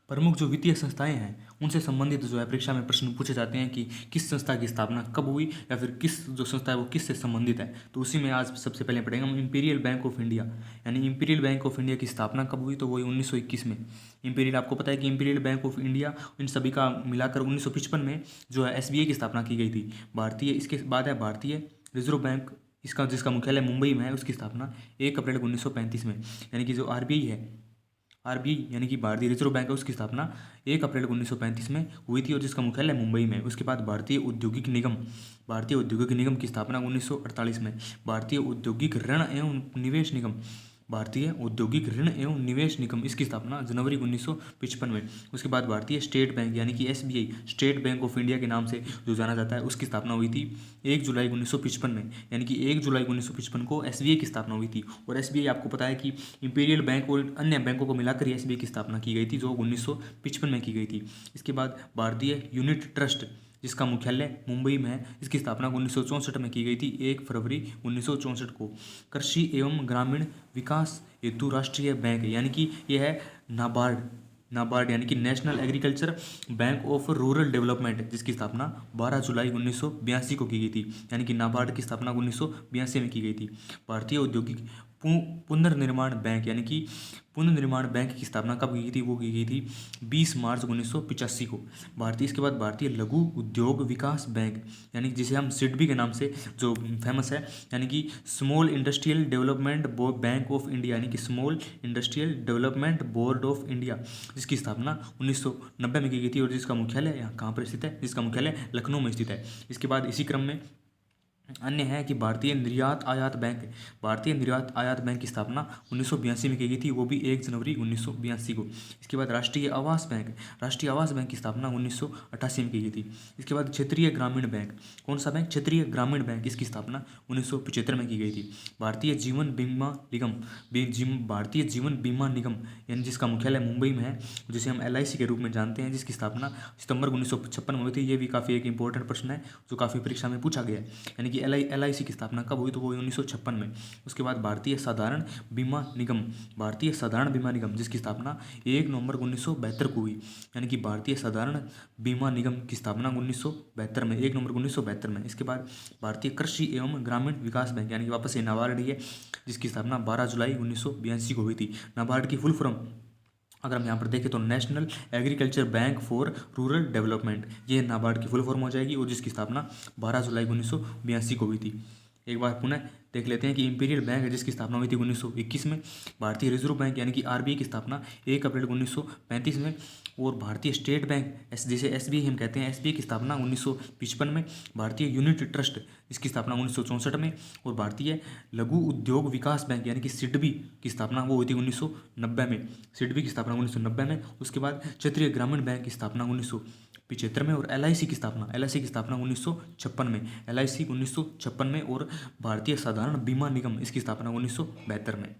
प्रमुख जो वित्तीय संस्थाएं हैं उनसे संबंधित जो है परीक्षा में प्रश्न पूछे जाते हैं कि किस संस्था की स्थापना कब हुई या फिर किस जो संस्था है वो किससे संबंधित है। तो उसी में आज सबसे पहले पढ़ेंगे हम इंपीरियल बैंक ऑफ इंडिया। यानी इंपीरियल बैंक ऑफ इंडिया की स्थापना कब हुई, तो वही 1921 में। इंपीरियल, आपको पता है कि imperial bank of India in सभी का मिलाकर 1955 में जो है एसबीआई की स्थापना की गई थी। भारतीय, इसके बाद है भारतीय रिजर्व बैंक, इसका जिसका मुख्यालय मुंबई में है, उसकी स्थापना 1 अप्रैल 1935 में। यानी कि जो आरबीआई है, आरबीआई यानी कि भारतीय रिजर्व बैंक है, उसकी स्थापना 1 अप्रैल 1935 में हुई थी और जिसका मुख्यालय मुंबई में है। उसके बाद भारतीय औद्योगिक निगम, भारतीय औद्योगिक निगम की स्थापना 1948 में। भारतीय औद्योगिक ऋण एवं निवेश निगम, भारतीय औद्योगिक ऋण एवं निवेश निगम, इसकी स्थापना जनवरी 1955 में। उसके बाद भारतीय स्टेट बैंक यानी कि SBI, state bank of India के नाम से जो जाना जाता है, उसकी स्थापना हुई थी 1 जुलाई 1955 में। यानी कि 1 जुलाई 1955 को एसबीआई की स्थापना हुई थी। और एसबीआई आपको पता है कि इंपीरियल बैंक और अन्य बैंकों को मिलाकर एसबीआई की स्थापना की गई थी, जो 1955 में की गई थी। इसके बाद भारतीय यूनिट ट्रस्ट, जिसका मुख्यालय मुंबई में है, इसकी स्थापना 1964 में की गई थी 1 फरवरी 1964 को। कृषि एवं ग्रामीण विकास हेतु राष्ट्रीय बैंक यानी कि यह है नाबार्ड, नाबार्ड यानी कि national agriculture bank of rural development, जिसकी स्थापना 12 जुलाई 1982 को की गई थी। यानी कि नाबार्ड की स्थापना 1982 में की गई थी। भारतीय औद्योगिक पुनर्निर्माण बैंक यानी कि पुनर्निर्माण बैंक की स्थापना कब की गई थी, वो की गई थी 20 मार्च 1985 को। भारतीय, इसके बाद भारतीय लघु उद्योग विकास बैंक यानी कि जिसे हम सिडबी के नाम से जो फेमस है, यानी कि small industrial development bank of India, यानी कि small industrial development board of India, जिसकी स्थापना 1990 में की गई थी और जिसका मुख्यालय यहाँ कहाँ पर स्थित है, जिसका मुख्यालय लखनऊ में स्थित है। इसके बाद इसी क्रम में अन्य है कि भारतीय निर्यात आयात बैंक, भारतीय निर्यात आयात बैंक की स्थापना 1982 में की गई थी, वो भी 1 जनवरी 1982 को। इसके बाद राष्ट्रीय आवास बैंक, राष्ट्रीय आवास बैंक की स्थापना 1988 में की गई थी। इसके बाद क्षेत्रीय ग्रामीण बैंक, कौन सा बैंक, क्षेत्रीय ग्रामीण बैंक, इसकी स्थापना 1975 में की गई थी। भारतीय जीवन बीमा निगम, भारतीय जीवन बीमा निगम यानी जिसका मुख्यालय मुंबई में है, जिसे हम एलआईसी के रूप में जानते हैं, जिसकी स्थापना सितंबर 1956 में हुई थी। ये भी काफ़ी एक इंपॉर्टेंट प्रश्न है जो काफ़ी परीक्षा में पूछा गया है। यानी कि एलआईसी की स्थापना कब हुई, तो वो 1956 में। उसके बाद भारतीय साधारण बीमा निगम, भारतीय साधारण बीमा निगम, जिसकी स्थापना 1 नवंबर 1972 को हुई। यानी कि भारतीय साधारण बीमा निगम की स्थापना 1972 में, 1 नवंबर 1972 में। इसके बाद भारतीय कृषि एवं ग्रामीण विकास बैंक यानी कि वापस से नाबार्ड ही है, जिसकी स्थापना 12 जुलाई 1982 को हुई थी। नाबार्ड की फुल फॉर्म अगर हम यहाँ पर देखें तो national agriculture bank for rural development, ये नाबार्ड की फुल फॉर्म हो जाएगी और जिसकी स्थापना 12 जुलाई 1982 को हुई थी। एक बार पुनः देख लेते हैं कि इंपीरियल बैंक है, जिसकी स्थापना हुई थी 1921 में। भारतीय रिजर्व बैंक यानी कि आरबीआई की स्थापना 1 अप्रैल 1935 में। और भारतीय स्टेट बैंक जिसे एसबीआई हम कहते हैं, एसबीआई की स्थापना 1955 में। भारतीय यूनिट ट्रस्ट, इसकी स्थापना 1964 में। और भारतीय लघु उद्योग विकास बैंक यानी कि सिडबी की स्थापना वो हुई थी 1990 में, सिडबी की स्थापना 1990 में। उसके बाद क्षेत्रीय ग्रामीण बैंक की स्थापना 1975 में। और एलआईसी की स्थापना, एलआईसी की स्थापना 1956 में, एलआईसी 1956 में। और भारतीय साधारण बीमा निगम, इसकी स्थापना 1972 में।